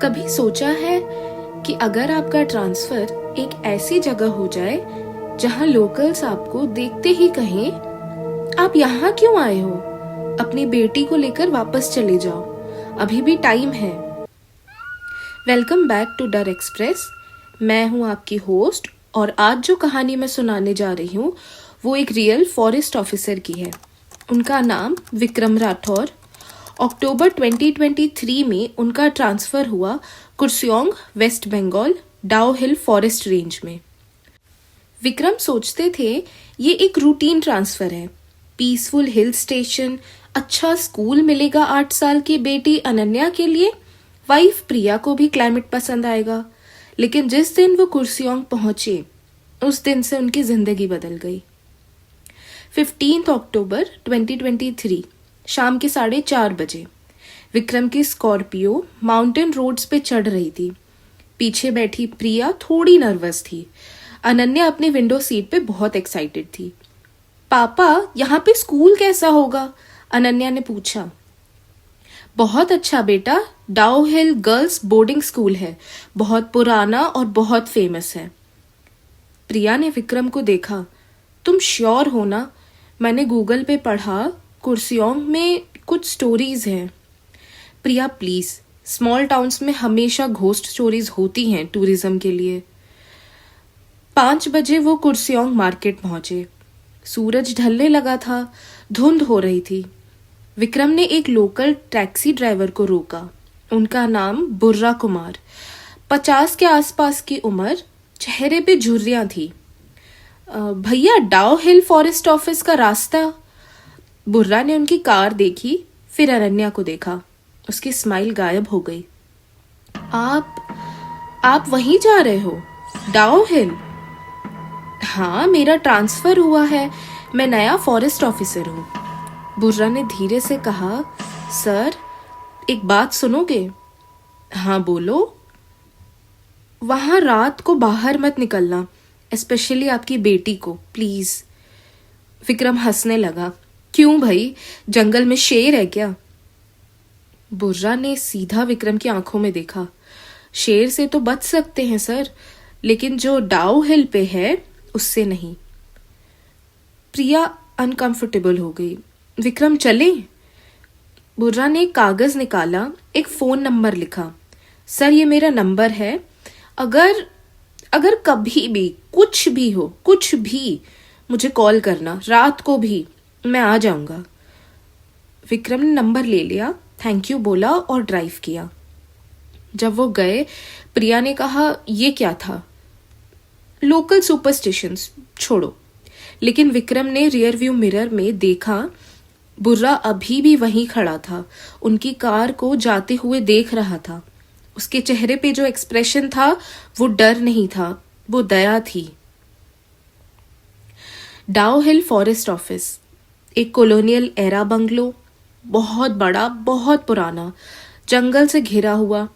कभी सोचा है कि अगर आपका ट्रांसफर एक ऐसी जगह हो जाए जहां लोकल्स आपको देखते ही कहें, आप यहाँ क्यों आए हो? अपनी बेटी को लेकर वापस चले जाओ, अभी भी टाइम है। वेलकम बैक टू डर एक्सप्रेस। मैं हूँ आपकी होस्ट और आज जो कहानी मैं सुनाने जा रही हूँ वो एक रियल फॉरेस्ट ऑफिसर की है। उनका नाम विक्रम राठौर। अक्टूबर 2023 में उनका ट्रांसफ़र हुआ कुर्सियोंग, वेस्ट बंगाल, डाउ हिल फॉरेस्ट रेंज में। विक्रम सोचते थे ये एक रूटीन ट्रांसफ़र है, पीसफुल हिल स्टेशन, अच्छा स्कूल मिलेगा 8 साल की बेटी अनन्या के लिए, वाइफ प्रिया को भी क्लाइमेट पसंद आएगा। लेकिन जिस दिन वो कुर्सियोंग पहुंचे उस दिन से उनकी जिंदगी बदल गई। 15 अक्टूबर 2023 शाम के 4:30 बजे विक्रम की स्कॉर्पियो माउंटेन रोड्स पे चढ़ रही थी। पीछे बैठी प्रिया थोड़ी नर्वस थी। अनन्या अपनी विंडो सीट पे बहुत एक्साइटेड थी। पापा, यहाँ पे स्कूल कैसा होगा? अनन्या ने पूछा। बहुत अच्छा बेटा, डाउ हिल गर्ल्स बोर्डिंग स्कूल है, बहुत पुराना और बहुत फेमस है। प्रिया ने विक्रम को देखा। तुम श्योर हो ना? मैंने गूगल पे पढ़ा, कुर्सियोंग में कुछ स्टोरीज हैं। प्रिया प्लीज, स्मॉल टाउन्स में हमेशा घोस्ट स्टोरीज होती हैं टूरिज्म के लिए। 5 बजे वो कुर्सियोंग मार्केट पहुंचे। सूरज ढलने लगा था, धुंध हो रही थी। विक्रम ने एक लोकल टैक्सी ड्राइवर को रोका। उनका नाम बुर्रा कुमार, 50 के आसपास की उम्र, चेहरे पे झुर्रियां थी। भैया, डाउ हिल फॉरेस्ट ऑफिस का रास्ता? बुर्रा ने उनकी कार देखी, फिर अनन्या को देखा। उसकी स्माइल गायब हो गई। आप वहीं जा रहे हो? डाउ हिल? हाँ, मेरा ट्रांसफर हुआ है, मैं नया फॉरेस्ट ऑफिसर हूँ। बुर्रा ने धीरे से कहा। सर, एक बात सुनोगे? हाँ बोलो। वहां रात को बाहर मत निकलना, स्पेशली आपकी बेटी को, प्लीज। विक्रम हंसने लगा। क्यों भाई, जंगल में शेर है क्या? बुर्रा ने सीधा विक्रम की आंखों में देखा। शेर से तो बच सकते हैं सर, लेकिन जो डाउ हिल पे है उससे नहीं। प्रिया अनकंफर्टेबल हो गई। विक्रम चले? बुर्रा ने एक कागज निकाला, एक फोन नंबर लिखा। सर, ये मेरा नंबर है, अगर कभी भी कुछ भी हो, कुछ भी, मुझे कॉल करना, रात को भी, मैं आ जाऊंगा। विक्रम ने नंबर ले लिया, थैंक यू बोला और ड्राइव किया। जब वो गए, प्रिया ने कहा, ये क्या था? लोकल सुपरस्टिशंस छोड़ो। लेकिन विक्रम ने रियर व्यू मिरर में देखा, बुर्रा अभी भी वहीं खड़ा था, उनकी कार को जाते हुए देख रहा था। उसके चेहरे पे जो एक्सप्रेशन था वो डर नहीं था, वो दया थी। डाउ हिल फॉरेस्ट ऑफिस, एक कॉलोनियल एरा बंगलो, बहुत बड़ा, बहुत पुराना, जंगल से घिरा हुआ।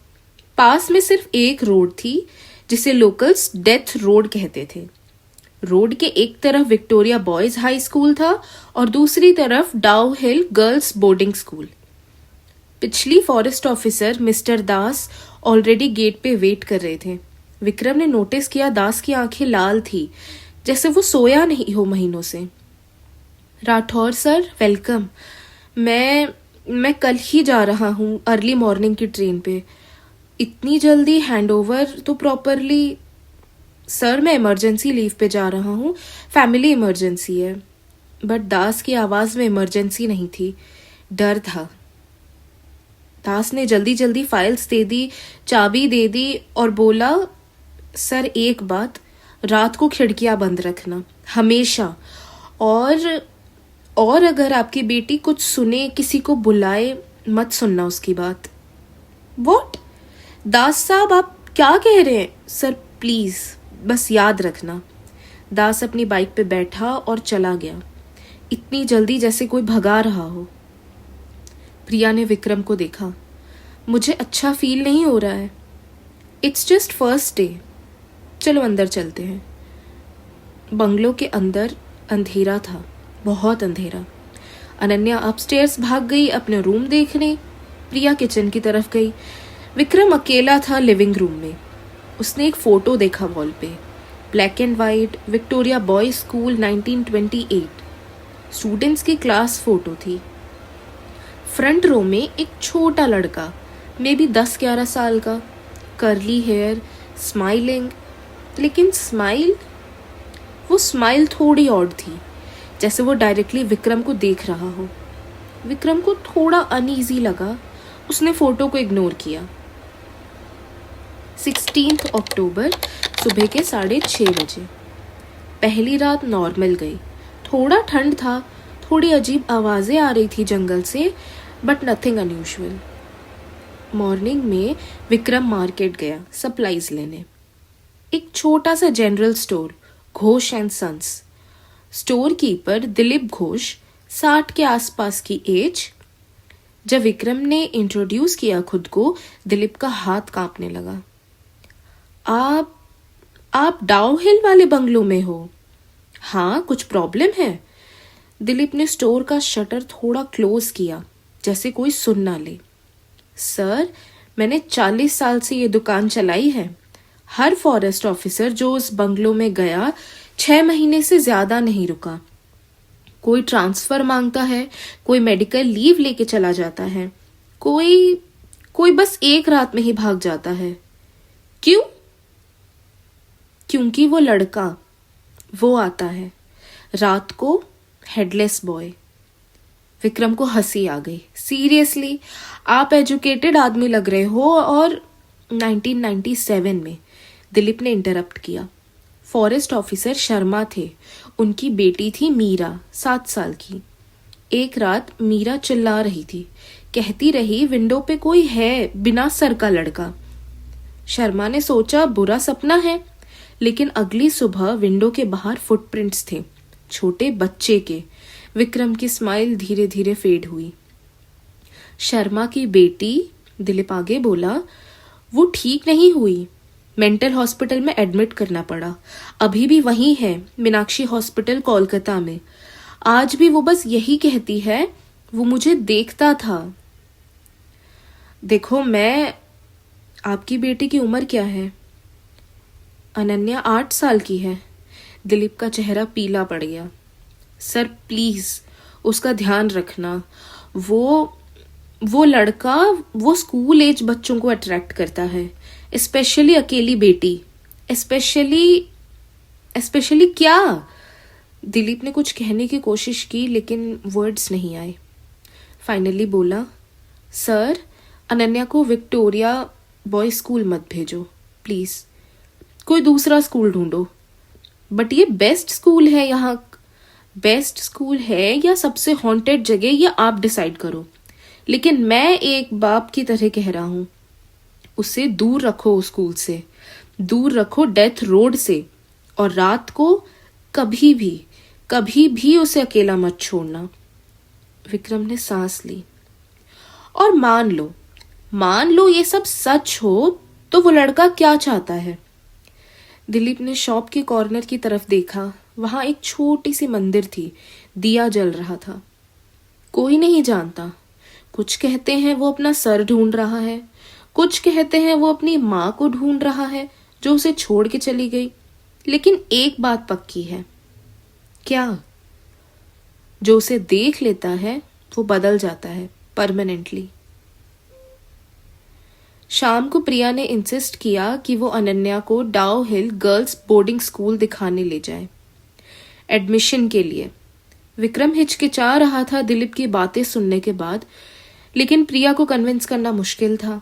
पास में सिर्फ एक रोड थी जिसे लोकल्स डेथ रोड कहते थे। रोड के एक तरफ विक्टोरिया बॉयज हाई स्कूल था और दूसरी तरफ डाउ हिल गर्ल्स बोर्डिंग स्कूल। पिछली फॉरेस्ट ऑफिसर मिस्टर दास ऑलरेडी गेट पे वेट कर रहे थे। विक्रम ने नोटिस किया दास की आंखें लाल थी, जैसे वो सोया नहीं हो महीनों से। Rathore sir, welcome. मैं कल ही जा रहा हूँ, अर्ली मॉर्निंग की ट्रेन पे। इतनी जल्दी हैंडओवर तो प्रॉपरली? सर, मैं इमरजेंसी लीव पे जा रहा हूँ, फैमिली इमरजेंसी है। बट दास की आवाज में इमरजेंसी नहीं थी, डर था। दास ने जल्दी जल्दी फाइल्स दे दी, चाबी दे दी और बोला, सर एक बात, रात को खिड़कियां बंद रखना हमेशा, और अगर आपकी बेटी कुछ सुने, किसी को बुलाए, मत सुनना उसकी बात। व्हाट? दास साहब, आप क्या कह रहे हैं? सर प्लीज, बस याद रखना। दास अपनी बाइक पे बैठा और चला गया, इतनी जल्दी जैसे कोई भगा रहा हो। प्रिया ने विक्रम को देखा। मुझे अच्छा फील नहीं हो रहा है। इट्स जस्ट फर्स्ट डे, चलो अंदर चलते हैं। बंगलो के अंदर अंधेरा था, बहुत अंधेरा। अनन्या अपस्टेयर्स भाग गई अपने रूम देखने। प्रिया किचन की तरफ गई। विक्रम अकेला था लिविंग रूम में। उसने एक फोटो देखा वॉल पे, black and white, Victoria boys school 1928। Students की क्लास फोटो थी। फ्रंट रो में एक छोटा लड़का, मे बी 10-11 साल का, कर्ली हेयर, स्माइलिंग। लेकिन वो स्माइल थोड़ी ऑड थी, जैसे वो डायरेक्टली विक्रम को देख रहा हो। विक्रम को थोड़ा अनईजी लगा। उसने फोटो को इग्नोर किया। 16 अक्टूबर, सुबह के 6:30 बजे। पहली रात नॉर्मल गई। थोड़ा ठंड था, थोड़ी अजीब आवाज़ें आ रही थी जंगल से, बट नथिंग अनयूजुअल। मॉर्निंग में विक्रम मार्केट गया सप्लाईज लेने। एक छोटा सा general store, Ghosh and sons. Store keeper Dilip Ghosh, 60 के आसपास की एज। जब विक्रम ने इंट्रोड्यूस किया खुद को, दिलीप का हाथ कांपने लगा। आप डाउ हिल वाले बंगलों में हो? हाँ, कुछ प्रॉब्लम है? दिलीप ने स्टोर का शटर थोड़ा क्लोज किया, जैसे कोई सुन ना ले। सर, मैंने 40 साल से ये दुकान चलाई है। हर फॉरेस्ट ऑफिसर जो उस बंगलों में गया 6 महीने से ज्यादा नहीं रुका। कोई ट्रांसफर मांगता है, कोई मेडिकल लीव लेके चला जाता है, कोई बस एक रात में ही भाग जाता है। क्यों? क्योंकि वो लड़का, वो आता है रात को, हेडलेस बॉय। विक्रम को हंसी आ गई। सीरियसली, आप एजुकेटेड आदमी लग रहे हो। और 1997 में दिलीप ने इंटरप्ट किया। फॉरेस्ट ऑफिसर शर्मा थे, उनकी बेटी थी मीरा, 7 साल की। एक रात मीरा चिल्ला रही थी, कहती रही विंडो पे कोई है, बिना सर का लड़का। शर्मा ने सोचा बुरा सपना है, लेकिन अगली सुबह विंडो के बाहर फुटप्रिंट्स थे, छोटे बच्चे के। विक्रम की स्माइल धीरे धीरे फेड हुई। शर्मा की बेटी, दिलीप आगे बोला, वो ठीक नहीं हुई, मेंटल हॉस्पिटल में एडमिट करना पड़ा। अभी भी वहीं है, मीनाक्षी हॉस्पिटल कोलकाता में। आज भी वो बस यही कहती है, वो मुझे देखता था। देखो, आपकी बेटी की उम्र क्या है? अनन्या 8 साल की है। दिलीप का चेहरा पीला पड़ गया। सर प्लीज, उसका ध्यान रखना। वो लड़का, वो स्कूल एज बच्चों को अट्रैक्ट करता है, स्पेशली अकेली बेटी। स्पेशली क्या? दिलीप ने कुछ कहने की कोशिश की, लेकिन वर्ड्स नहीं आए। फाइनली बोला, सर, अनन्या को विक्टोरिया बॉयज स्कूल मत भेजो प्लीज, कोई दूसरा स्कूल ढूंढो। बट ये बेस्ट स्कूल है यहाँ। बेस्ट स्कूल है या सबसे हॉन्टेड जगह, ये आप डिसाइड करो। लेकिन मैं एक बाप की तरह कह रहा हूँ, उसे दूर रखो उस स्कूल से, दूर रखो डेथ रोड से। और रात को कभी भी उसे अकेला मत छोड़ना। विक्रम ने सांस ली। और मान लो ये सब सच हो, तो वो लड़का क्या चाहता है? दिलीप ने शॉप के कॉर्नर की तरफ देखा। वहां एक छोटी सी मंदिर थी, दिया जल रहा था। कोई नहीं जानता। कुछ कहते हैं वो अपना सर ढूंढ रहा है, कुछ कहते हैं वो अपनी माँ को ढूंढ रहा है जो उसे छोड़ के चली गई। लेकिन एक बात पक्की है। क्या? जो उसे देख लेता है वो बदल जाता है परमानेंटली। शाम को प्रिया ने इंसिस्ट किया कि वो अनन्या को डाउ हिल गर्ल्स बोर्डिंग स्कूल दिखाने ले जाए एडमिशन के लिए। विक्रम हिचकिचा रहा था दिलीप की बातें सुनने के बाद, लेकिन प्रिया को कन्विंस करना मुश्किल था।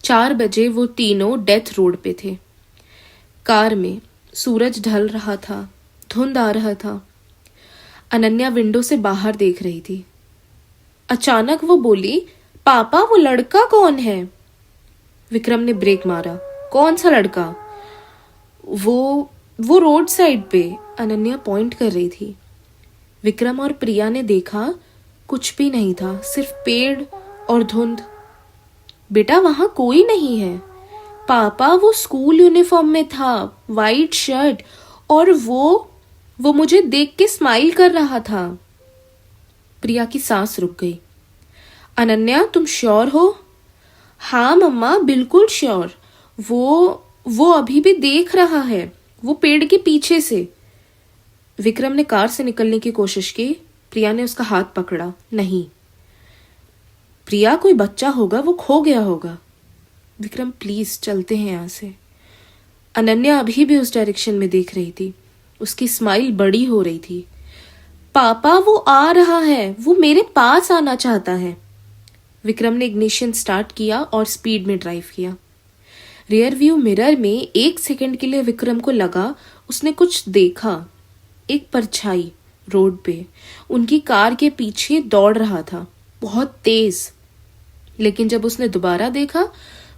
4 बजे वो तीनों डेथ रोड पे थे। कार में सूरज ढल रहा था, धुंध आ रहा था। अनन्या विंडो से बाहर देख रही थी। अचानक वो बोली, पापा, वो लड़का कौन है? विक्रम ने ब्रेक मारा। कौन सा लड़का? वो रोड साइड पे, अनन्या पॉइंट कर रही थी। विक्रम और प्रिया ने देखा, कुछ भी नहीं था, सिर्फ पेड़ और धुंध। बेटा, वहां कोई नहीं है। पापा, वो स्कूल यूनिफॉर्म में था, वाइट शर्ट, और वो मुझे देख के स्माइल कर रहा था। प्रिया की सांस रुक गई। अनन्या, तुम श्योर हो? हाँ मम्मा, बिल्कुल श्योर। वो अभी भी देख रहा है, वो पेड़ के पीछे से। विक्रम ने कार से निकलने की कोशिश की। प्रिया ने उसका हाथ पकड़ा। नहीं, प्रिया कोई बच्चा होगा, वो खो गया होगा। विक्रम प्लीज चलते हैं यहाँ से। अनन्या अभी भी उस डायरेक्शन में देख रही थी। उसकी स्माइल बड़ी हो रही थी। पापा वो आ रहा है, वो मेरे पास आना चाहता है। विक्रम ने इग्निशन स्टार्ट किया और स्पीड में ड्राइव किया। रियर व्यू मिरर में 1 सेकंड के लिए विक्रम को लगा उसने कुछ देखा। एक परछाई रोड पे उनकी कार के पीछे दौड़ रहा था, बहुत तेज। लेकिन जब उसने दोबारा देखा,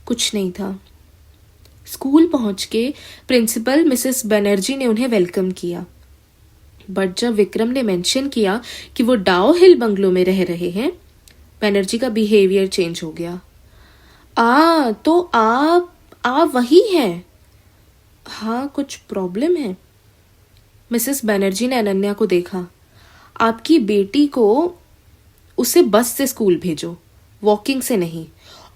कुछ नहीं था। स्कूल पहुंच के प्रिंसिपल मिसेस बनर्जी ने उन्हें वेलकम किया। बट जब विक्रम ने मेंशन किया कि वो डाओ हिल बंगलो में रह रहे हैं, बनर्जी का बिहेवियर चेंज हो गया। तो आप वही हैं? हाँ, कुछ प्रॉब्लम है? मिसेस बनर्जी ने अनन्या को देखा। आपकी बेटी को उसे बस से स्कूल भेजो, वॉकिंग से नहीं।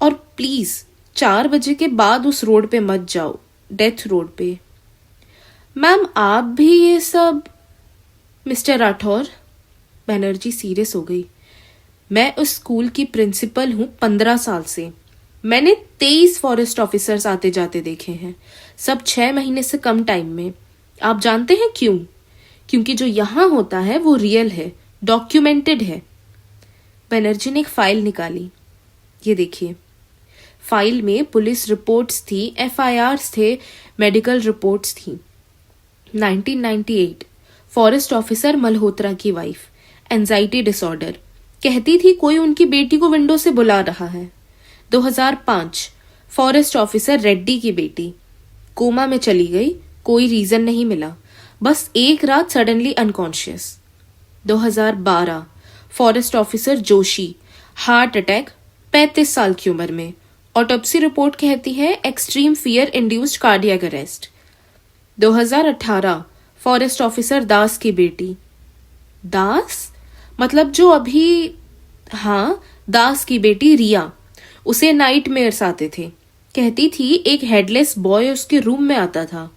और प्लीज 4 बजे के बाद उस रोड पे मत जाओ, डेथ रोड पे। मैम आप भी ये सब? मिस्टर राठौर, बनर्जी सीरियस हो गई। मैं उस स्कूल की प्रिंसिपल हूं 15 साल से। मैंने 23 फॉरेस्ट ऑफिसर्स आते जाते देखे हैं, सब 6 महीने से कम टाइम में। आप जानते हैं क्यों? क्योंकि जो यहां होता है वो रियल है, डॉक्यूमेंटेड है। बनर्जी ने एक फाइल निकाली। ये देखिए, फाइल में पुलिस रिपोर्ट्स थी, एफआईआर्स थे, मेडिकल रिपोर्ट्स थी। 1998, फॉरेस्ट ऑफिसर मल्होत्रा की वाइफ, एंजाइटी डिसऑर्डर, कहती थी कोई उनकी बेटी को विंडो से बुला रहा है। 2005, फॉरेस्ट ऑफिसर रेड्डी की बेटी कोमा में चली गई, कोई रीजन नहीं मिला, बस एक रात suddenly unconscious. 2012, forest officer Joshi, heart attack, 35 साल की उम्र में। ऑटोप्सी रिपोर्ट कहती है extreme fear induced cardiac arrest. 2018, forest officer Das की बेटी। दास मतलब जो अभी? हाँ, दास की बेटी रिया। उसे नाइटमेयर्स आते थे। कहती थी एक हेडलेस बॉय उसके रूम में आता था।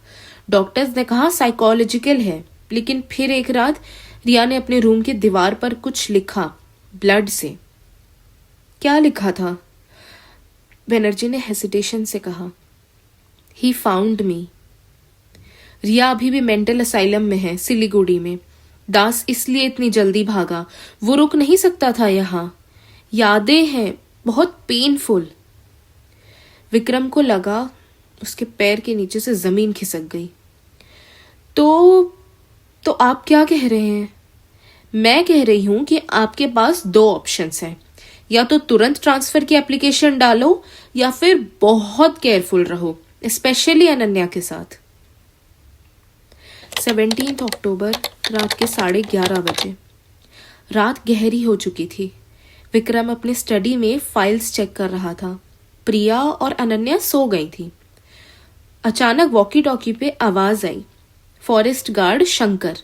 डॉक्टर्स ने कहा साइकोलॉजिकल है, लेकिन फिर एक रात रिया ने अपने रूम की दीवार पर कुछ लिखा, ब्लड से। क्या लिखा था? बनर्जी ने हेसिटेशन से कहा, ही फाउंड मी। रिया अभी भी मेंटल असाइलम में है, सिलीगुड़ी में। दास इसलिए इतनी जल्दी भागा, वो रुक नहीं सकता था यहाँ। यादें हैं, बहुत पेनफुल। विक्रम को लगा उसके पैर के नीचे से जमीन खिसक गई। तो आप क्या कह रहे हैं? मैं कह रही हूं कि आपके पास 2 ऑप्शंस हैं, या तो तुरंत ट्रांसफर की एप्लीकेशन डालो या फिर बहुत केयरफुल रहो, स्पेशली अनन्या के साथ। 17 अक्टूबर रात के 11:30 बजे। रात गहरी हो चुकी थी। विक्रम अपने स्टडी में फाइल्स चेक कर रहा था। प्रिया और अनन्या सो गई थी। अचानक वॉकी टॉकी पे आवाज आई। Forest guard Shankar.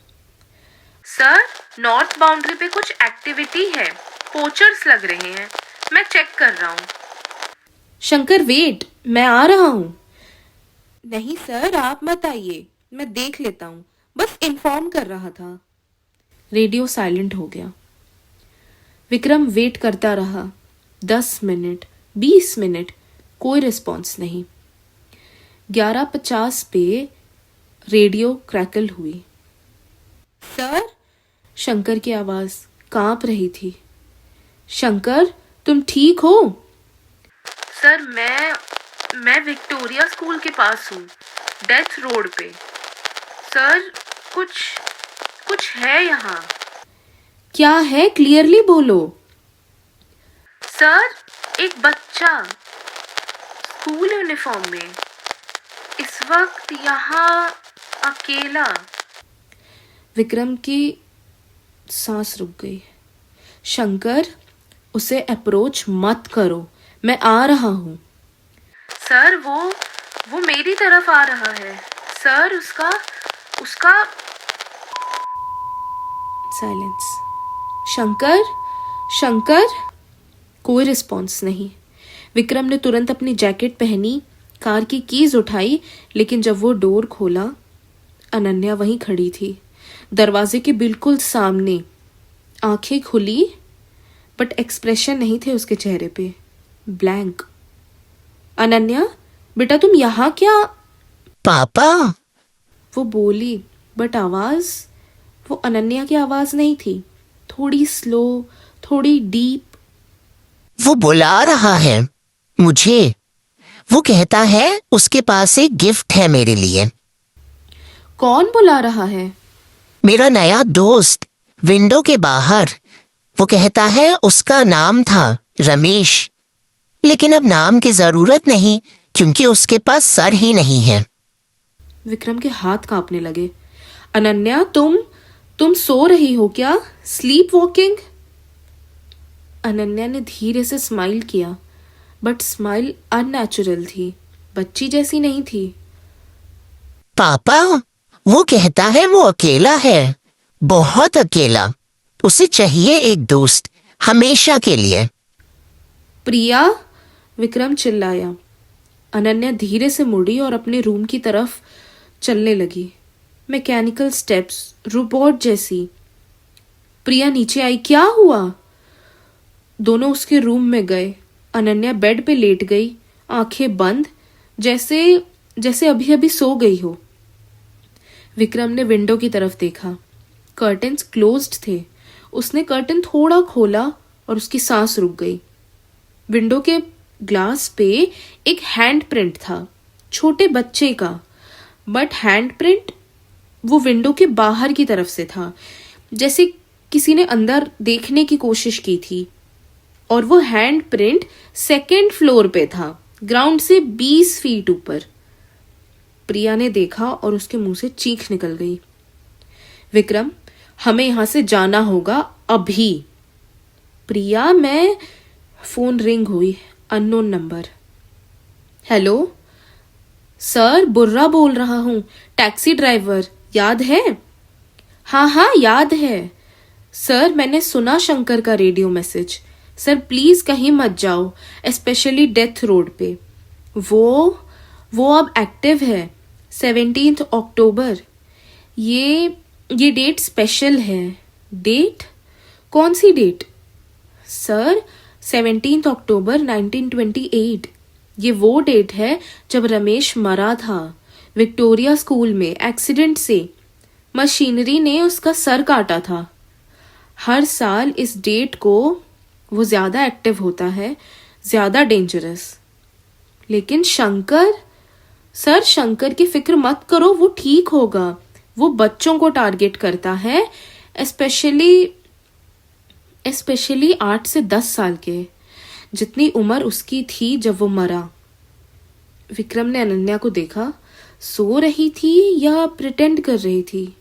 Sir, north boundary पे कुछ एक्टिविटी है, पोचर्स लग रहे हैं, मैं चेक कर रहा हूँ। शंकर वेट, मैं आ रहा हूँ। नहीं सर, आप मत आइए, मैं देख लेता हूँ, बस इन्फॉर्म कर रहा था। रेडियो साइलेंट हो गया। विक्रम वेट करता रहा। 10 मिनट, 20 मिनट, कोई रिस्पॉन्स नहीं। 11:50 पे रेडियो क्रैकल हुई। सर, शंकर की आवाज कांप रही थी। शंकर, तुम ठीक हो? सर, मैं विक्टोरिया स्कूल के पास हूँ, डेथ रोड पे। सर, कुछ है यहाँ। क्या है, क्लियरली बोलो। सर, एक बच्चा स्कूल यूनिफॉर्म में, इस वक्त यहाँ अकेला। विक्रम की सांस रुक गई। शंकर, उसे अप्रोच मत करो, मैं आ रहा हूं। सर, वो मेरी तरफ आ रहा है। सर, उसका साइलेंस। शंकर, कोई रिस्पॉन्स नहीं। विक्रम ने तुरंत अपनी जैकेट पहनी, कार की कीज उठाई, लेकिन जब वो डोर खोला, अनन्या वहीं खड़ी थी, दरवाजे के बिल्कुल सामने। आंखें खुली, बट एक्सप्रेशन नहीं थे उसके चेहरे पे, ब्लैंक। अनन्या, बेटा तुम यहाँ क्या? पापा। वो बोली, बट आवाज, वो अनन्या की आवाज नहीं थी। थोड़ी स्लो, थोड़ी डीप। वो बुला रहा है मुझे। वो कहता है उसके पास एक गिफ्ट है मेरे लिए। कौन बुला रहा है? मेरा नया दोस्त, विंडो के बाहर। वो कहता है उसका नाम था रमेश, लेकिन अब नाम की जरूरत नहीं क्योंकि उसके पास सर ही नहीं है। विक्रम के हाथ कांपने लगे। अनन्या, तुम सो रही हो क्या? Sleep walking? अनन्या ने धीरे से स्माइल किया, बट स्माइल अननेचुरल थी, बच्ची जैसी नहीं थी। पापा, वो कहता है वो अकेला है, बहुत अकेला। उसे चाहिए एक दोस्त, हमेशा के लिए। प्रिया, विक्रम चिल्लाया। अनन्या धीरे से मुड़ी और अपने रूम की तरफ चलने लगी, मैकेनिकल स्टेप्स, रोबोट जैसी। प्रिया नीचे आई। क्या हुआ? दोनों उसके रूम में गए। अनन्या बेड पे लेट गई, आंखें बंद, जैसे जैसे अभी अभी सो गई हो। विक्रम ने विंडो की तरफ देखा। कर्टन्स क्लोज्ड थे। उसने कर्टन थोड़ा खोला और उसकी सांस रुक गई। विंडो के ग्लास पे एक हैंड प्रिंट था, छोटे बच्चे का, बट हैंड प्रिंट वो विंडो के बाहर की तरफ से था, जैसे किसी ने अंदर देखने की कोशिश की थी। और वो हैंड प्रिंट सेकेंड फ्लोर पे था, ग्राउंड से 20 फीट ऊपर। प्रिया ने देखा और उसके मुंह से चीख निकल गई। विक्रम, हमें यहां से जाना होगा अभी। प्रिया, मैं... फोन रिंग हुई, अननोन नंबर। हेलो सर, बुर्रा बोल रहा हूँ, टैक्सी ड्राइवर, याद है? हाँ हाँ याद है सर, मैंने सुना शंकर का रेडियो मैसेज। सर प्लीज कहीं मत जाओ, स्पेशली डेथ रोड पे। वो अब एक्टिव है, 17 अक्टूबर। ये डेट स्पेशल है। डेट? कौन सी डेट? सर 17 अक्टूबर 1928। ये वो डेट है जब रमेश मरा था, विक्टोरिया स्कूल में एक्सीडेंट से। मशीनरी ने उसका सर काटा था। हर साल इस डेट को वो ज्यादा एक्टिव होता है, ज्यादा डेंजरस। लेकिन शंकर, सर शंकर की फिक्र मत करो, वो ठीक होगा। वो बच्चों को टारगेट करता है, स्पेशली 8 से 10 साल के, जितनी उम्र उसकी थी जब वो मरा। विक्रम ने अनन्या को देखा। सो रही थी या प्रिटेंड कर रही थी?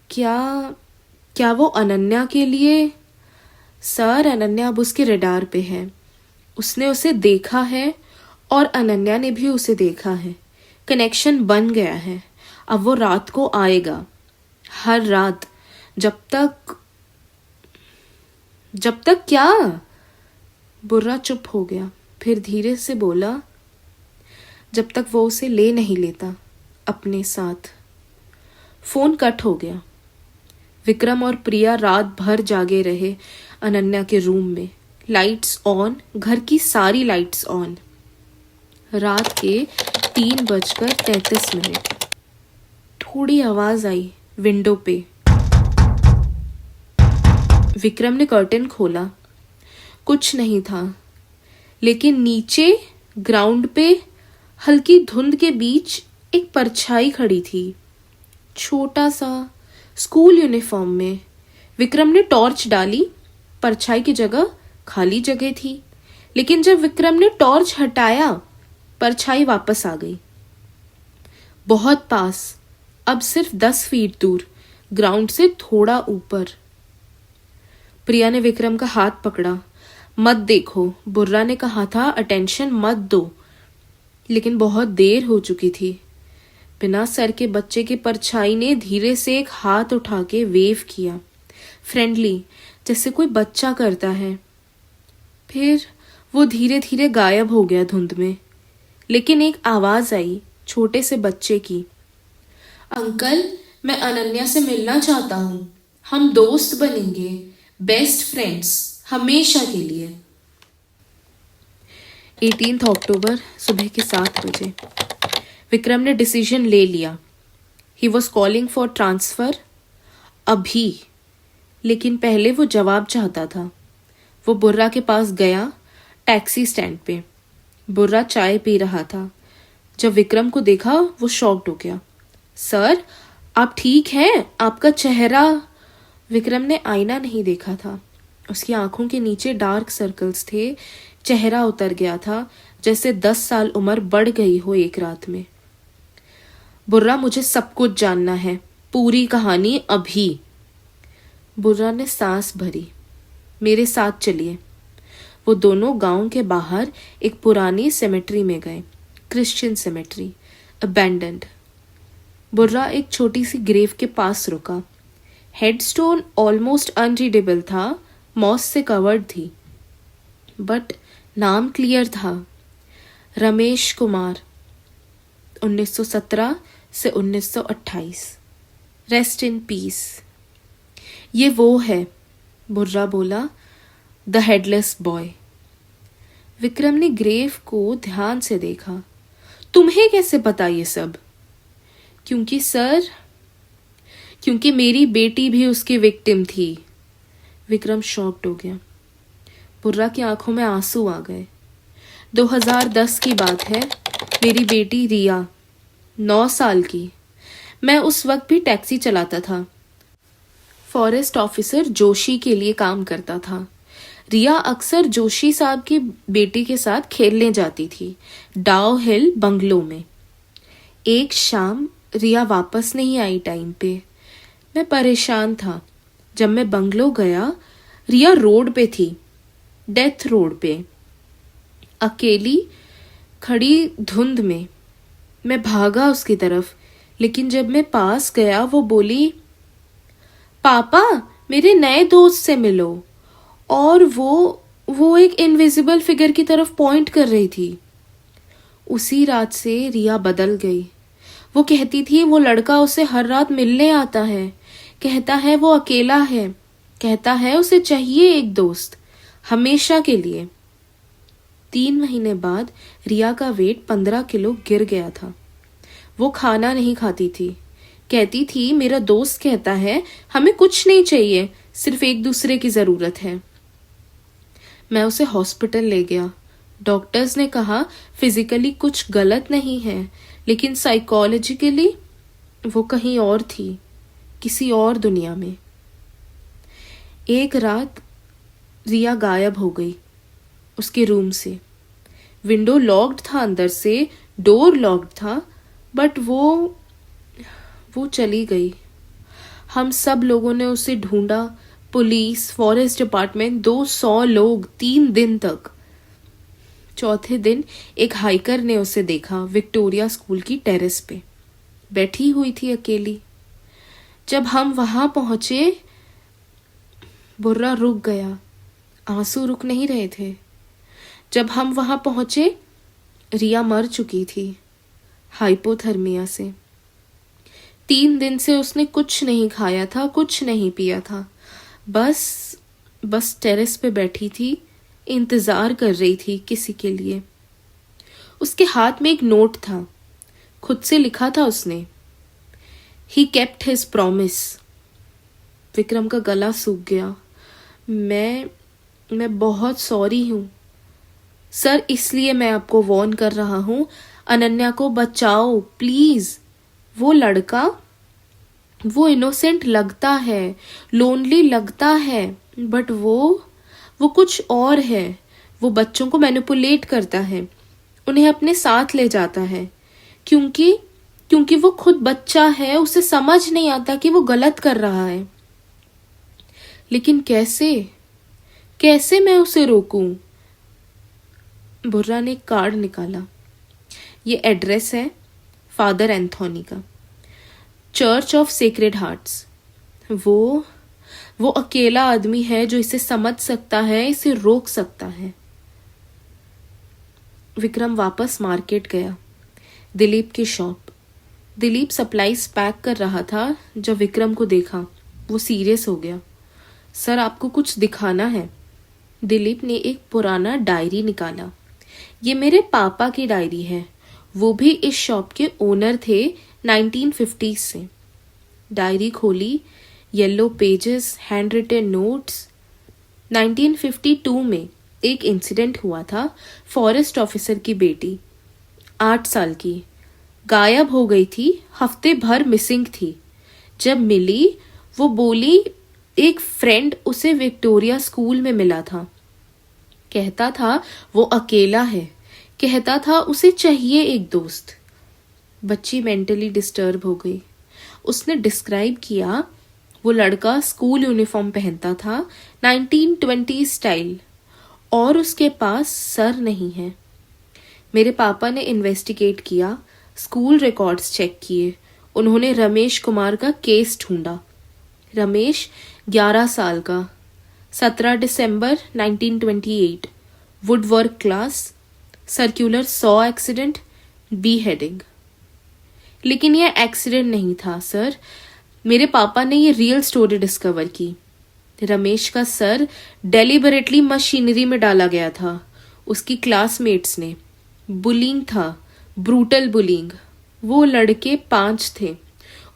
क्या वो अनन्या के लिए? सर अनन्या अब उसके रडार पे है। उसने उसे देखा है और अनन्या ने भी उसे देखा है। कनेक्शन बन गया है। अब वो रात को आएगा, हर रात, जब तक क्या? बुर्रा चुप हो गया, फिर धीरे से बोला, जब तक वो उसे ले नहीं लेता अपने साथ। फोन कट हो गया। विक्रम और प्रिया रात भर जागे रहे अनन्या के रूम में। लाइट्स ऑन, घर की सारी लाइट्स ऑन। रात के 3:33। थोड़ी आवाज आई विंडो पे। विक्रम ने कर्टन खोला। कुछ नहीं था, लेकिन नीचे ग्राउंड पे हल्की धुंध के बीच एक परछाई खड़ी थी, छोटा सा, स्कूल यूनिफॉर्म में। विक्रम ने टॉर्च डाली। परछाई की जगह खाली जगह थी, लेकिन जब विक्रम ने टॉर्च हटाया, परछाई वापस आ गई, बहुत पास, अब सिर्फ 10 फीट दूर, ग्राउंड से थोड़ा ऊपर। प्रिया ने विक्रम का हाथ पकड़ा। मत देखो, बुर्रा ने कहा था अटेंशन मत दो, लेकिन बहुत देर हो चुकी थी। बिना सर के बच्चे की परछाई ने धीरे से एक हाथ उठा के वेव किया, फ्रेंडली, जैसे कोई बच्चा करता है। फिर वो धीरे धीरे गायब हो गया धुंध में। लेकिन एक आवाज आई छोटे से बच्चे की, अंकल, मैं अनन्या से मिलना चाहता हूँ। हम दोस्त बनेंगे, बेस्ट फ्रेंड्स, हमेशा के लिए। 18 अक्टूबर सुबह के 7 बजे विक्रम ने डिसीजन ले लिया। He was calling for transfer अभी, लेकिन पहले वो जवाब चाहता था। वो बुर्रा के पास गया, टैक्सी स्टैंड पे। बुर्रा चाय पी रहा था। जब विक्रम को देखा वो शॉक्ड हो गया। सर, आप ठीक हैं? आपका चेहरा। विक्रम ने आईना नहीं देखा था। उसकी आंखों के नीचे डार्क सर्कल्स थे। चेहरा उतर गया था, जैसे 10 साल उम्र बढ़ गई हो एक रात में। बुर्रा, मुझे सब कुछ जानना है, पूरी कहानी अभी। बुर्रा ने सांस भरी। मेरे साथ चलिए। वो दोनों गांव के बाहर एक पुरानी सेमेट्री में गए, क्रिश्चियन सेमेट्री, अबैंडन्ड। बुर्रा एक छोटी सी ग्रेव के पास रुका। हेडस्टोन ऑलमोस्ट अनरीडेबल था, मॉस से कवर्ड थी, बट नाम क्लियर था, रमेश कुमार, 1917 से 1928। Rest in peace. ये वो है, बुर्रा बोला, द हेडलेस बॉय। विक्रम ने ग्रेव को ध्यान से देखा। तुम्हें कैसे पता ये सब? क्योंकि सर, क्योंकि मेरी बेटी भी उसकी विक्टिम थी। विक्रम शॉक्ड हो गया। बुर्रा की आंखों में आंसू आ गए। 2010 की बात है। मेरी बेटी रिया, 9 साल की। मैं उस वक्त भी टैक्सी चलाता था। फॉरेस्ट ऑफिसर जोशी के लिए काम करता था। रिया अक्सर जोशी साहब की बेटी के साथ खेलने जाती थी, डाउ हिल बंगलो में। एक शाम रिया वापस नहीं आई टाइम पे। मैं परेशान था। जब मैं बंगलो गया, रिया रोड पे थी, डेथ रोड पे, अकेली खड़ी धुंध में। मैं भागा उसकी तरफ, लेकिन जब मैं पास गया वो बोली, पापा, मेरे नए दोस्त से मिलो। और वो एक इनविजिबल फिगर की तरफ पॉइंट कर रही थी। उसी रात से रिया बदल गई। वो कहती थी वो लड़का उसे हर रात मिलने आता है, कहता है वो अकेला है, कहता है उसे चाहिए एक दोस्त, हमेशा के लिए। 3 महीने बाद रिया का वेट 15 किलो गिर गया था। वो खाना नहीं खाती थी। कहती थी मेरा दोस्त कहता है हमें कुछ नहीं चाहिए, सिर्फ एक दूसरे की ज़रूरत है। मैं उसे हॉस्पिटल ले गया। डॉक्टर्स ने कहा फिजिकली कुछ गलत नहीं है, लेकिन साइकोलॉजिकली वो कहीं और थी, किसी और दुनिया में। एक रात रिया गायब हो गई उसके रूम से। विंडो लॉक्ड था अंदर से, डोर लॉक्ड था, बट वो चली गई। हम सब लोगों ने उसे ढूंढा, पुलिस, फॉरेस्ट डिपार्टमेंट, 200 लोग, 3 दिन तक। चौथे दिन एक हाइकर ने उसे देखा विक्टोरिया स्कूल की टेरेस पे, बैठी हुई थी अकेली। जब हम वहां पहुंचे, बुर्रा रुक गया, आंसू रुक नहीं रहे थे। जब हम वहां पहुंचे, रिया मर चुकी थी, हाइपोथर्मिया से। 3 दिन से उसने कुछ नहीं खाया था, कुछ नहीं पिया था, बस टेरेस पे बैठी थी, इंतजार कर रही थी किसी के लिए। उसके हाथ में एक नोट था, खुद से लिखा था उसने, he kept his promise. Vikram का गला सूख गया। मैं बहुत सॉरी हूँ सर, इसलिए मैं आपको वॉर्न कर रहा हूँ, अनन्या को बचाओ प्लीज। वो लड़का, वो इनोसेंट लगता है, लोनली लगता है, बट वो कुछ और है। वो बच्चों को मैनिपुलेट करता है, उन्हें अपने साथ ले जाता है, क्योंकि वो खुद बच्चा है, उसे समझ नहीं आता कि वो गलत कर रहा है। लेकिन कैसे मैं उसे रोकूं? बुर्रा ने कार्ड निकाला। ये एड्रेस है फादर एंथोनी का, चर्च ऑफ सेक्रेड हार्ट्स। वो अकेला आदमी है जो इसे समझ सकता है, इसे रोक सकता है। विक्रम वापस मार्केट गया। दिलीप की शॉप। दिलीप सप्लाईज पैक कर रहा था जब विक्रम को देखा। वो सीरियस हो गया। सर, आपको कुछ दिखाना है। दिलीप ने एक पुराना डायरी निकाला। ये मेरे पापा की डायरी है। वो भी इस शॉप के ओनर थे 1950s से। डायरी खोली। Yellow pages, handwritten notes. 1952 में एक इंसिडेंट हुआ था। फॉरेस्ट ऑफिसर की बेटी 8 साल की गायब हो गई थी। हफ्ते भर मिसिंग थी। जब मिली वो बोली एक फ्रेंड उसे विक्टोरिया स्कूल में मिला था। कहता था वो अकेला है। कहता था उसे चाहिए एक दोस्त। बच्ची मेंटली डिस्टर्ब हो गई। उसने डिस्क्राइब किया वो लड़का स्कूल यूनिफॉर्म पहनता था 1920 स्टाइल और उसके पास सर नहीं है। मेरे पापा ने इन्वेस्टिगेट किया, स्कूल रिकॉर्ड्स चेक किए। उन्होंने रमेश कुमार का केस ढूंढा। रमेश 11 साल का, 17 दिसंबर 1928, woodwork class, circular saw accident, B heading. लेकिन यह एक्सीडेंट नहीं था सर। मेरे पापा ने ये रियल स्टोरी डिस्कवर की। रमेश का सर डेलिबरेटली मशीनरी में डाला गया था। उसकी क्लासमेट्स ने। बुलिंग था, ब्रूटल बुलिंग। वो लड़के 5 थे।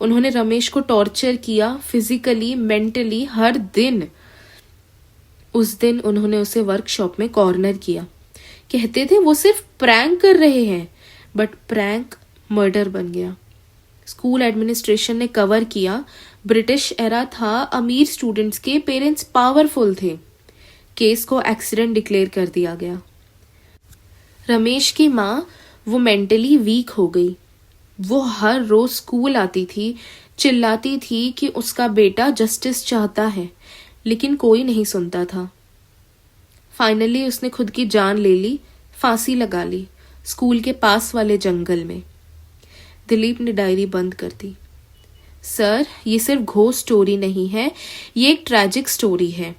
उन्होंने रमेश को टॉर्चर किया, फिजिकली, मेंटली, हर दिन। उस दिन उन्होंने उसे वर्कशॉप में कॉर्नर किया। कहते थे वो सिर्फ प्रैंक कर रहे हैं, बट प्रैंक मर्डर बन गया। स्कूल एडमिनिस्ट्रेशन ने कवर किया। ब्रिटिश एरा था, अमीर स्टूडेंट्स के पेरेंट्स पावरफुल थे। केस को एक्सीडेंट डिक्लेयर कर दिया गया। रमेश की माँ वो मेंटली वीक हो गई। वो हर रोज स्कूल आती थी, चिल्लाती थी कि उसका बेटा जस्टिस चाहता है, लेकिन कोई नहीं सुनता था। फाइनली उसने खुद की जान ले ली, फांसी लगा ली, स्कूल के पास वाले जंगल में। दिलीप ने डायरी बंद कर दी। सर, ये सिर्फ घोस्ट स्टोरी नहीं है, ये एक ट्रैजिक स्टोरी है।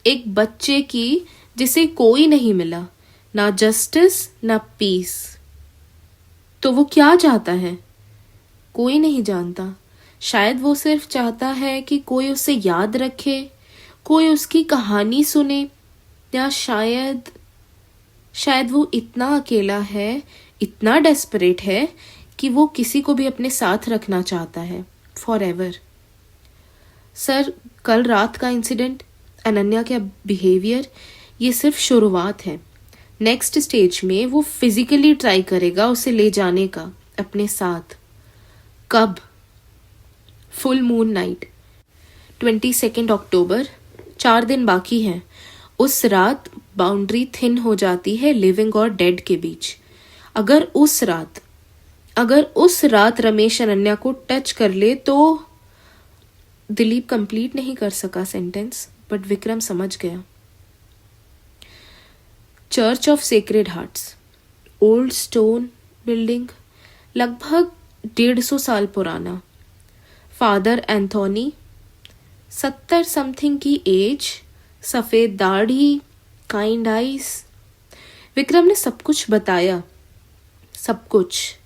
एक बच्चे की जिसे कोई नहीं मिला, ना जस्टिस ना पीस। तो वो क्या चाहता है? कोई नहीं जानता। शायद वो सिर्फ चाहता है कि कोई उसे याद रखे, कोई उसकी कहानी सुने, या शायद वो इतना अकेला है, इतना डेस्परेट है कि वो किसी को भी अपने साथ रखना चाहता है फॉर एवर। सर, कल रात का इंसिडेंट, अनन्या का बिहेवियर, ये सिर्फ शुरुआत है। नेक्स्ट स्टेज में वो फिजिकली ट्राई करेगा उसे ले जाने का अपने साथ। कब? फुल मून नाइट, 22 अक्टूबर। 4 दिन बाकी हैं। उस रात बाउंड्री थिन हो जाती है लिविंग और डेड के बीच। अगर उस रात रमेश अनन्या को टच कर ले तो। दिलीप कंप्लीट नहीं कर सका सेंटेंस, बट विक्रम समझ गया। Church of sacred hearts, old stone building, लगभग 150 साल पुराना। फादर एंथोनी, 70 समथिंग की एज, सफेद दाढ़ी, काइंड आइज। विक्रम ने सब कुछ बताया, सब कुछ।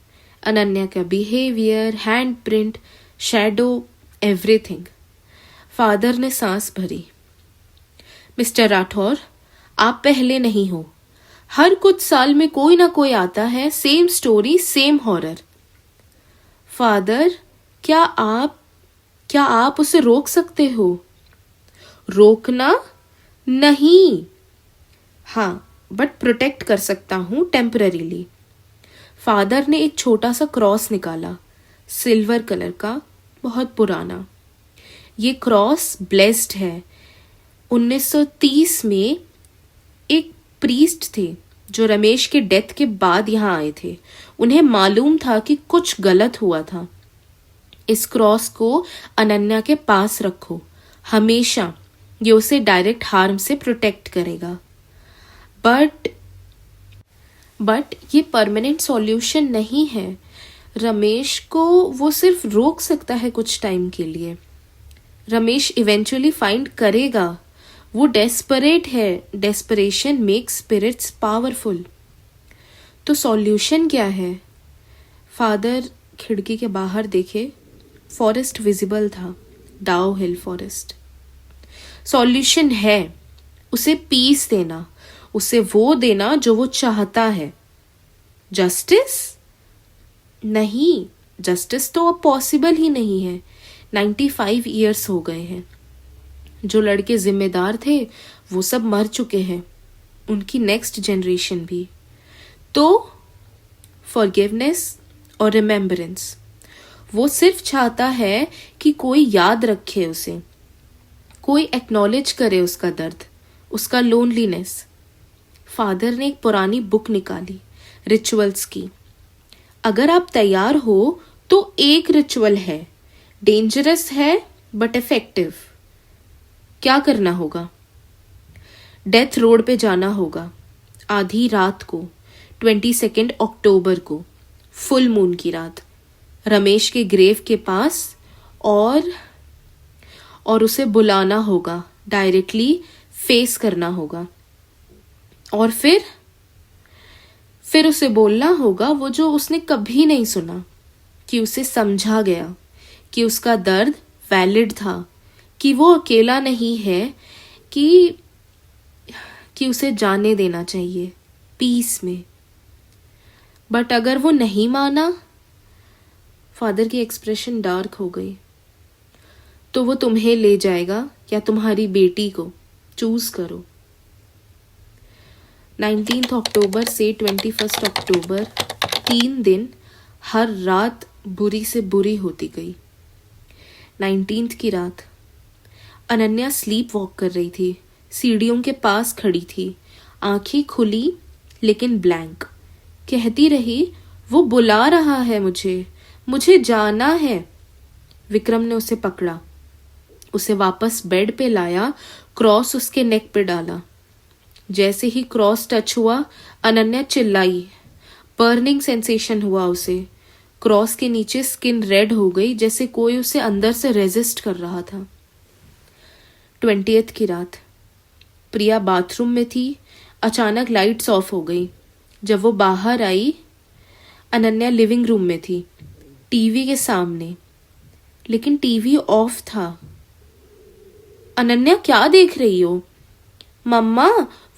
अनन्या का behaviour, hand print, shadow, everything. Father ने सांस भरी। मिस्टर राठौर, आप पहले नहीं हो। हर कुछ साल में कोई ना कोई आता है, same story, same horror. Father, क्या आप उसे रोक सकते हो? रोकना नहीं। हाँ, बट प्रोटेक्ट कर सकता हूं टेम्पररीली। फादर ने एक छोटा सा क्रॉस निकाला, सिल्वर कलर का, बहुत पुराना। ये क्रॉस ब्लेस्ड है। 1930 में एक प्रीस्ट थे जो रमेश के डेथ के बाद यहाँ आए थे। उन्हें मालूम था कि कुछ गलत हुआ था। इस क्रॉस को अनन्या के पास रखो, हमेशा। ये उसे डायरेक्ट हार्म से प्रोटेक्ट करेगा। बट ये परमानेंट सॉल्यूशन नहीं है। रमेश को वो सिर्फ रोक सकता है कुछ टाइम के लिए। रमेश इवेंचुअली फाइंड करेगा। वो डेस्परेट है। Desperation makes spirits powerful. तो सॉल्यूशन क्या है? फादर खिड़की के बाहर देखे, फॉरेस्ट विजिबल था, डाउ हिल फॉरेस्ट। सॉल्यूशन है उसे पीस देना, उसे वो देना जो वो चाहता है। जस्टिस? नहीं, जस्टिस तो अब पॉसिबल ही नहीं है। 95 ईयर्स हो गए हैं। जो लड़के जिम्मेदार थे वो सब मर चुके हैं, उनकी नेक्स्ट जनरेशन भी। तो फॉरगिवनेस और रिमेम्बरेंस, वो सिर्फ चाहता है कि कोई याद रखे उसे, कोई एक्नॉलेज करे उसका दर्द, उसका लोनलीनेस। फादर ने एक पुरानी बुक निकाली रिचुअल्स की। अगर आप तैयार हो तो एक रिचुअल है, डेंजरस है बट इफेक्टिव। क्या करना होगा? डेथ रोड पे जाना होगा आधी रात को, 22 अक्टूबर को, फुल मून की रात, रमेश के ग्रेव के पास, और उसे बुलाना होगा, डायरेक्टली फेस करना होगा। और फिर उसे बोलना होगा वो जो उसने कभी नहीं सुना, कि उसे समझा गया, कि उसका दर्द वैलिड था, कि वो अकेला नहीं है, कि उसे जाने देना चाहिए पीस में। बट अगर वो नहीं माना, फादर की एक्सप्रेशन डार्क हो गई, तो वो तुम्हें ले जाएगा या तुम्हारी बेटी को, चूज करो। 19 अक्टूबर से 21 अक्टूबर 3 दिन हर रात बुरी से बुरी होती गई। 19 की रात अनन्या स्लीप वॉक कर रही थी, सीढ़ियों के पास खड़ी थी, आंखें खुली लेकिन ब्लैंक। कहती रही, वो बुला रहा है मुझे जाना है। विक्रम ने उसे पकड़ा, उसे वापस बेड पे लाया, क्रॉस उसके नेक पे डाला। जैसे ही क्रॉस टच हुआ, अनन्या चिल्लाई। बर्निंग सेंसेशन हुआ उसे। क्रॉस के नीचे स्किन रेड हो गई, जैसे कोई उसे अंदर से रेजिस्ट कर रहा था। 20th की रात प्रिया बाथरूम में थी। अचानक लाइट्स ऑफ हो गई। जब वो बाहर आई, अनन्या लिविंग रूम में थी, टीवी के सामने, लेकिन टीवी ऑफ था। अनन्या, क्या देख रही हो? मम्मा,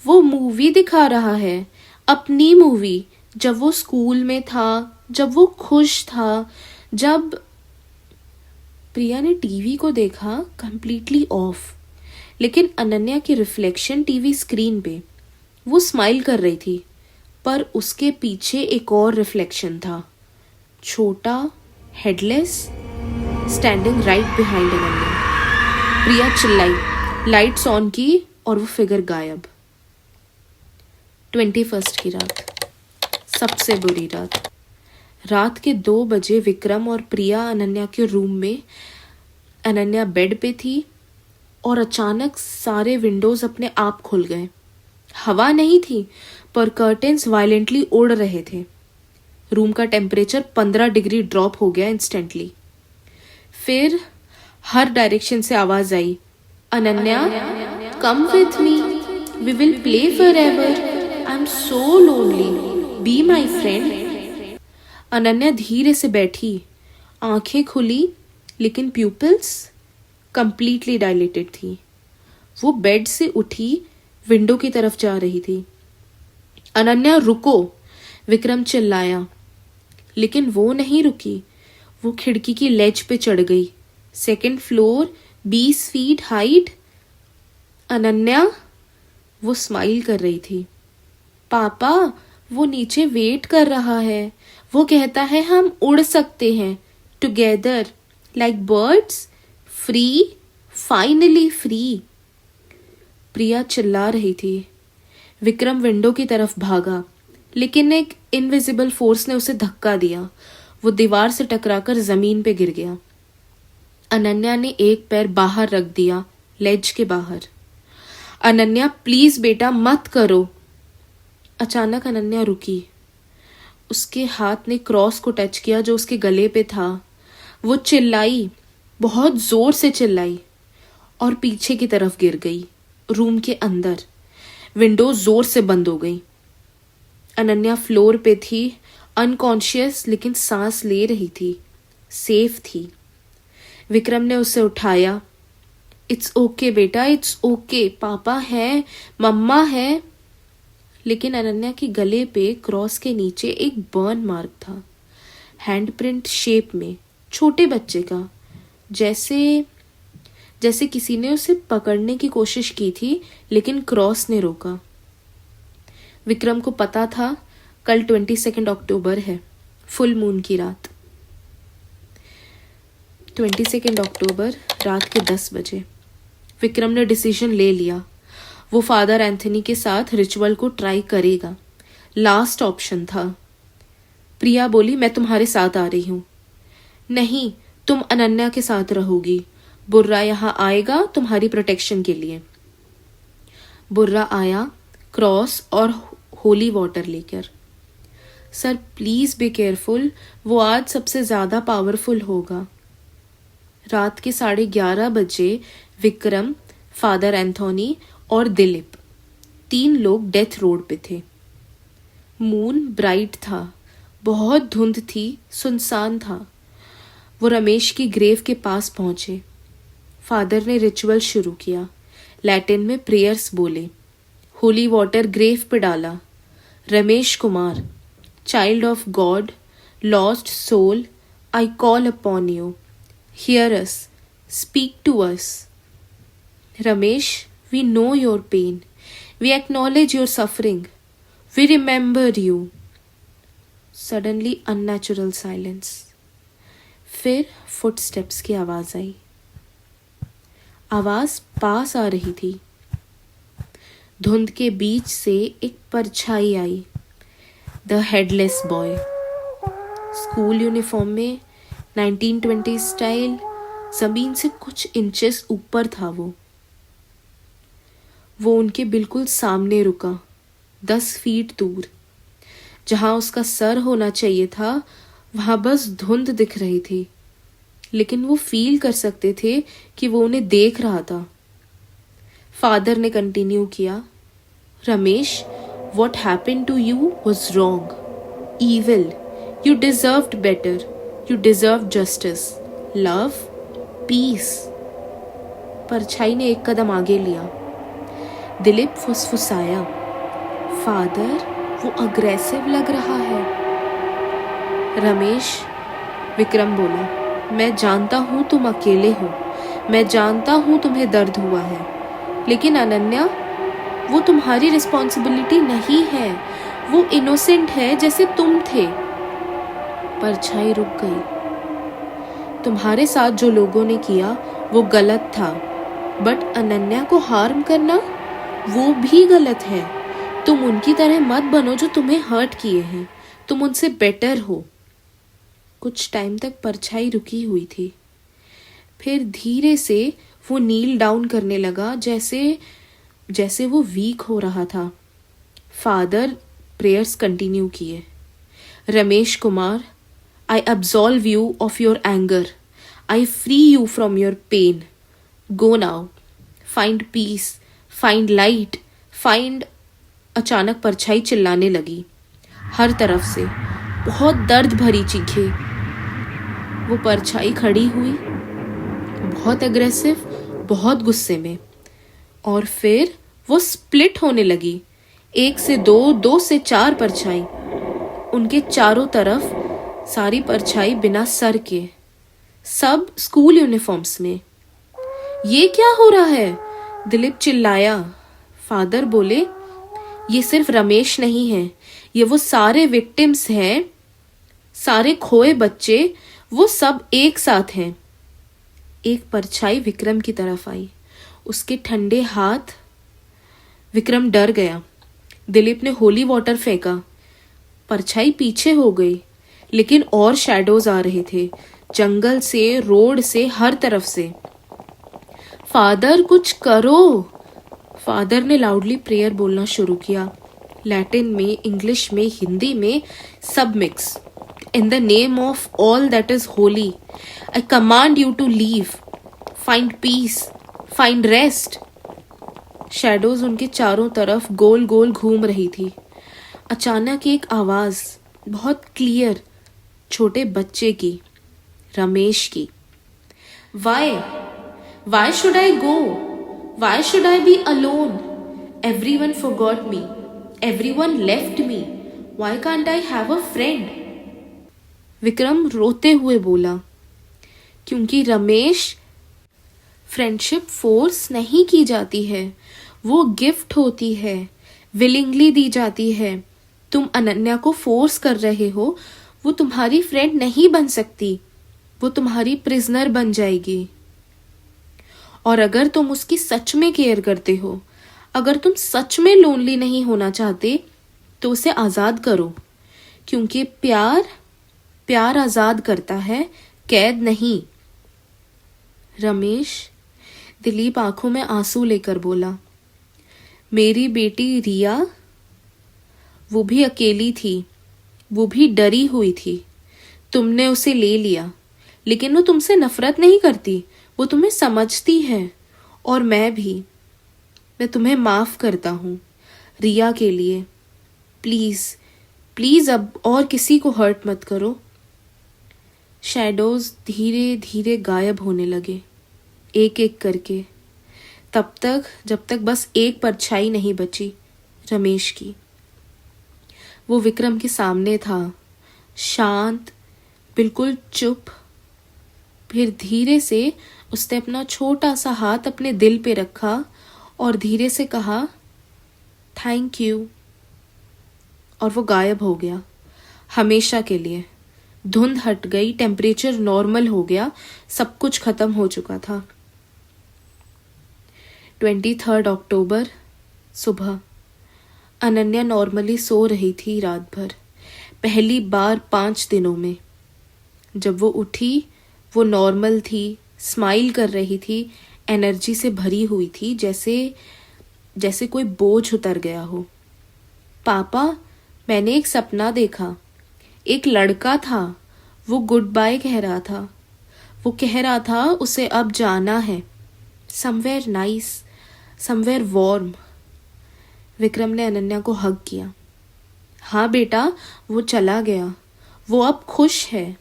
वो मूवी दिखा रहा है, अपनी मूवी, जब वो स्कूल में था, जब वो खुश था, जब। प्रिया ने टीवी को देखा, कंप्लीटली ऑफ, लेकिन अनन्या की रिफ्लेक्शन टीवी स्क्रीन पे। वो स्माइल कर रही थी, पर उसके पीछे एक और रिफ्लेक्शन था, छोटा, headless, standing right behind Ananya. Priya चिल्लाई, लाइट्स ऑन की, और वो फिगर गायब। 21 की रात, सबसे बुरी रात। रात के 2 बजे विक्रम और प्रिया अनन्या के रूम में। अनन्या बेड पे थी और अचानक सारे विंडोज अपने आप खुल गए। हवा नहीं थी, पर कर्टेन्स वायलेंटली उड़ रहे थे। रूम का टेम्परेचर 15 डिग्री ड्रॉप हो गया इंस्टेंटली। फिर हर डायरेक्शन से आवाज आई, Ananya, come with me, we will play forever, I am so lonely, be my friend. Ananya धीरे से बैठी, आंखें खुली, लेकिन प्यूपिल्स कंप्लीटली डायलेटेड थी। वो बेड से उठी, विंडो की तरफ जा रही थी। अनन्या, रुको, विक्रम चिल्लाया, लेकिन वो नहीं रुकी। वो खिड़की की लेज पे चढ़ गई। 2nd floor, 20 feet height. Ananya, वो स्माइल कर रही थी। पापा, वो नीचे वेट कर रहा है, वो कहता है हम उड़ सकते हैं, together, like birds, free, finally free. Priya चिल्ला रही थी। विक्रम विंडो की तरफ भागा, लेकिन एक इनविजिबल फोर्स ने उसे धक्का दिया। वो दीवार से टकराकर जमीन पे गिर गया। अनन्या ने एक पैर बाहर रख दिया, लेज के बाहर। अनन्या, प्लीज बेटा, मत करो। अचानक अनन्या रुकी। उसके हाथ ने क्रॉस को टच किया जो उसके गले पे था। वो चिल्लाई, बहुत जोर से चिल्लाई, और पीछे की तरफ गिर गई, रूम के अंदर। विंडो जोर से बंद हो गई। अनन्या फ्लोर पे थी, अनकॉन्शियस, लेकिन सांस ले रही थी, सेफ थी। विक्रम ने उसे उठाया। इट्स ओके बेटा, इट्स ओके, पापा है, मम्मा है। लेकिन अनन्या के गले पे क्रॉस के नीचे एक बर्न मार्क था, हैंडप्रिंट शेप में, छोटे बच्चे का, जैसे किसी ने उसे पकड़ने की कोशिश की थी, लेकिन क्रॉस ने रोका। विक्रम को पता था कल 22 अक्टूबर है, फुल मून की रात। 22 अक्टूबर रात के 10 बजे विक्रम ने डिसीजन ले लिया। वो फादर एंथनी के साथ रिचुअल को ट्राई करेगा, लास्ट ऑप्शन था। प्रिया बोली, मैं तुम्हारे साथ आ रही हूँ। नहीं, तुम अनन्या के साथ रहोगी। बुर्रा यहाँ आएगा तुम्हारी प्रोटेक्शन के लिए। बुर्रा आया, क्रॉस और होली वाटर लेकर। सर प्लीज बी केयरफुल, वो आज सबसे ज्यादा पावरफुल होगा। रात के 11:30 बजे विक्रम, फादर एंथोनी और दिलीप, 3 लोग डेथ रोड पे थे। मून ब्राइट था, बहुत धुंध थी, सुनसान था। वो रमेश की ग्रेव के पास पहुंचे। फादर ने रिचुअल शुरू किया, लैटिन में प्रेयर्स बोले, होली वाटर ग्रेव पे डाला। Ramesh Kumar, child of God, lost soul, I call upon you, hear us, speak to us. Ramesh, we know your pain, we acknowledge your suffering, we remember you. Suddenly unnatural silence. फिर footsteps की आवाज आई। आवाज पास आ रही थी। धुंध के बीच से एक परछाई आई। The headless boy, school uniform में, 1920 स्टाइल, जमीन से कुछ इंचेस ऊपर था। वो उनके बिल्कुल सामने रुका, 10 फीट दूर। जहां उसका सर होना चाहिए था, वहां बस धुंध दिख रही थी, लेकिन वो फील कर सकते थे कि वो उन्हें देख रहा था। फादर ने कंटिन्यू किया, Ramesh, what happened to you was wrong, evil, you deserved better, you deserved justice, love, peace। परछाई ने एक कदम आगे लिया। दिलीप फुसफुसाया, फादर, वो अग्रेसिव लग रहा है। रमेश, विक्रम बोला, मैं जानता हूं तुम अकेले हो, मैं जानता हूं तुम्हें दर्द हुआ है, लेकिन अनन्या, वो तुम्हारी रिस्पॉन्सिबिलिटी नहीं है, वो इनोसेंट है जैसे तुम थे। परछाई रुक गई। तुम्हारे साथ जो लोगों ने किया वो गलत था, बट अनन्या को हार्म करना वो भी गलत है। तुम उनकी तरह मत बनो जो तुम्हें हर्ट किए हैं, तुम उनसे बेटर हो। कुछ टाइम तक परछाई रुकी हुई थी, फिर धीरे से वो नील डाउन करने लगा, जैसे वो वीक हो रहा था। फादर प्रेयर्स कंटिन्यू किए। Ramesh Kumar, I absolve you of your anger, I free you from your pain, go now, find peace, find light, find. अचानक परछाई चिल्लाने लगी, हर तरफ से बहुत दर्द भरी चीखें। वो परछाई खड़ी हुई, बहुत एग्रेसिव, बहुत गुस्से में, और फिर वो स्प्लिट होने लगी। 1 से 2, 2 से 4 परछाई, उनके चारों तरफ सारी परछाई बिना सर के, सब स्कूल यूनिफॉर्म्स में। ये क्या हो रहा है? दिलीप चिल्लाया। फादर बोले, ये सिर्फ रमेश नहीं है, ये वो सारे विक्टिम्स हैं, सारे खोए बच्चे, वो सब एक साथ हैं। एक परछाई विक्रम की तरफ आई, उसके ठंडे हाथ। विक्रम डर गया। दिलीप ने होली वाटर फेंका, परछाई पीछे हो गई, लेकिन और शैडोज आ रहे थे, जंगल से, रोड से, हर तरफ से। फादर, कुछ करो। फादर ने लाउडली प्रेयर बोलना शुरू किया, लैटिन में, इंग्लिश में, हिंदी में, सब mix. In the name of all that is holy, I command you to leave, find peace, find rest। Shadows उनके चारों तरफ गोल गोल घूम रही थी। अचानक एक आवाज बहुत क्लियर, छोटे बच्चे की, रमेश की। Why should I go? Why should I be alone? Everyone forgot me, everyone left me, why can't I have a friend? Vikram रोते हुए बोला, क्योंकि रमेश, फ्रेंडशिप फोर्स नहीं की जाती है, वो गिफ्ट होती है, विलिंगली दी जाती है। तुम अनन्या को फोर्स कर रहे हो, वो तुम्हारी फ्रेंड नहीं बन सकती, वो तुम्हारी प्रिजनर बन जाएगी। और अगर तुम उसकी सच में केयर करते हो, अगर तुम सच में लोनली नहीं होना चाहते, तो उसे आजाद करो, क्योंकि प्यार आजाद करता है, कैद नहीं। रमेश, दिलीप आंखों में आंसू लेकर बोला, मेरी बेटी रिया, वो भी अकेली थी, वो भी डरी हुई थी। तुमने उसे ले लिया, लेकिन वो तुमसे नफरत नहीं करती, वो तुम्हें समझती है। और मैं तुम्हें माफ करता हूँ रिया के लिए। प्लीज अब और किसी को हर्ट मत करो। शैडोज धीरे धीरे गायब होने लगे, एक एक करके, तब तक जब तक बस एक परछाई नहीं बची, रमेश की। वो विक्रम के सामने था, शांत, बिल्कुल चुप। फिर धीरे से उसने अपना छोटा सा हाथ अपने दिल पे रखा और धीरे से कहा, थैंक यू। और वो गायब हो गया हमेशा के लिए। धुंध हट गई, टेम्परेचर नॉर्मल हो गया, सब कुछ खत्म हो चुका था। 23 अक्टूबर सुबह। अनन्या नॉर्मली सो रही थी रात भर, पहली बार 5 दिनों में। जब वो उठी, वो नॉर्मल थी, स्माइल कर रही थी, एनर्जी से भरी हुई थी, जैसे कोई बोझ उतर गया हो। पापा, मैंने एक सपना देखा। एक लड़का था, वो गुड बाय कह रहा था। वो कह रहा था उसे अब जाना है, somewhere nice, somewhere warm. Vikram ने अनन्या को हग किया। हाँ बेटा, वो चला गया, वो अब खुश है।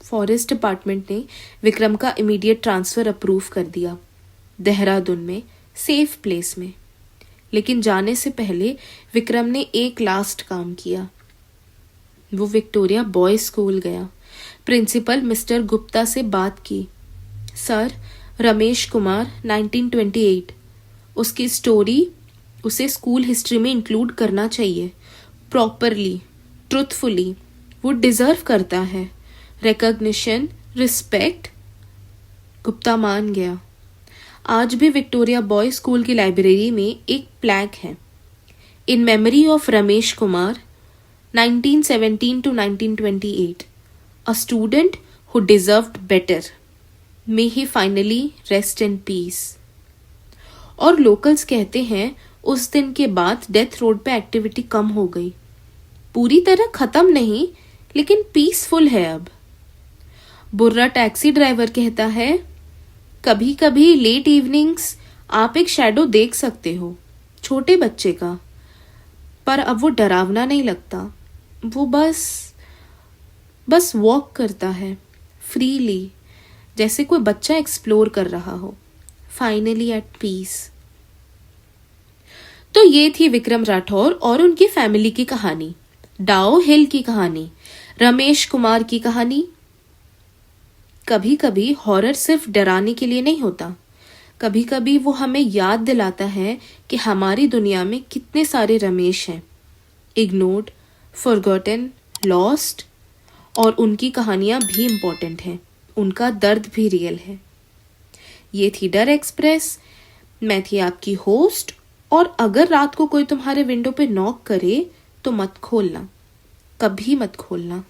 फॉरेस्ट डिपार्टमेंट ने विक्रम का इमीडिएट ट्रांसफ़र अप्रूव कर दिया, देहरादून में सेफ प्लेस में। लेकिन जाने से पहले विक्रम ने एक लास्ट काम किया। वो विक्टोरिया बॉयज स्कूल गया, प्रिंसिपल मिस्टर गुप्ता से बात की। सर, रमेश कुमार 1928, उसकी स्टोरी उसे स्कूल हिस्ट्री में इंक्लूड करना चाहिए, प्रॉपरली, ट्रुथफुली। वो डिज़र्व करता है रिकॉग्निशन, रिस्पेक्ट। गुप्ता मान गया। आज भी विक्टोरिया बॉयज स्कूल की लाइब्रेरी में एक प्लैक है, in memory of Ramesh Kumar 1917 to 1928, a student who deserved better. May he finally rest in peace. और लोकल्स कहते हैं उस दिन के बाद डेथ रोड पे एक्टिविटी कम हो गई, पूरी तरह खत्म नहीं, लेकिन पीसफुल है अब। बुर्रा टैक्सी ड्राइवर कहता है, कभी कभी लेट इवनिंग्स आप एक शैडो देख सकते हो, छोटे बच्चे का, पर अब वो डरावना नहीं लगता। वो बस वॉक करता है फ्रीली, जैसे कोई बच्चा एक्सप्लोर कर रहा हो, फाइनली एट पीस। तो ये थी विक्रम राठौर और उनकी फैमिली की कहानी, डाओ हिल की कहानी, रमेश कुमार की कहानी। कभी कभी हॉरर सिर्फ डराने के लिए नहीं होता, कभी कभी वो हमें याद दिलाता है कि हमारी दुनिया में कितने सारे रमेश हैं, इग्नोर्ड, फॉरगॉटन, लॉस्ट। और उनकी कहानियां भी इम्पोर्टेंट हैं, उनका दर्द भी रियल है। ये थी डर एक्सप्रेस, मैं थी आपकी होस्ट। और अगर रात को कोई तुम्हारे विंडो पे नॉक करे तो मत खोलना, कभी मत खोलना।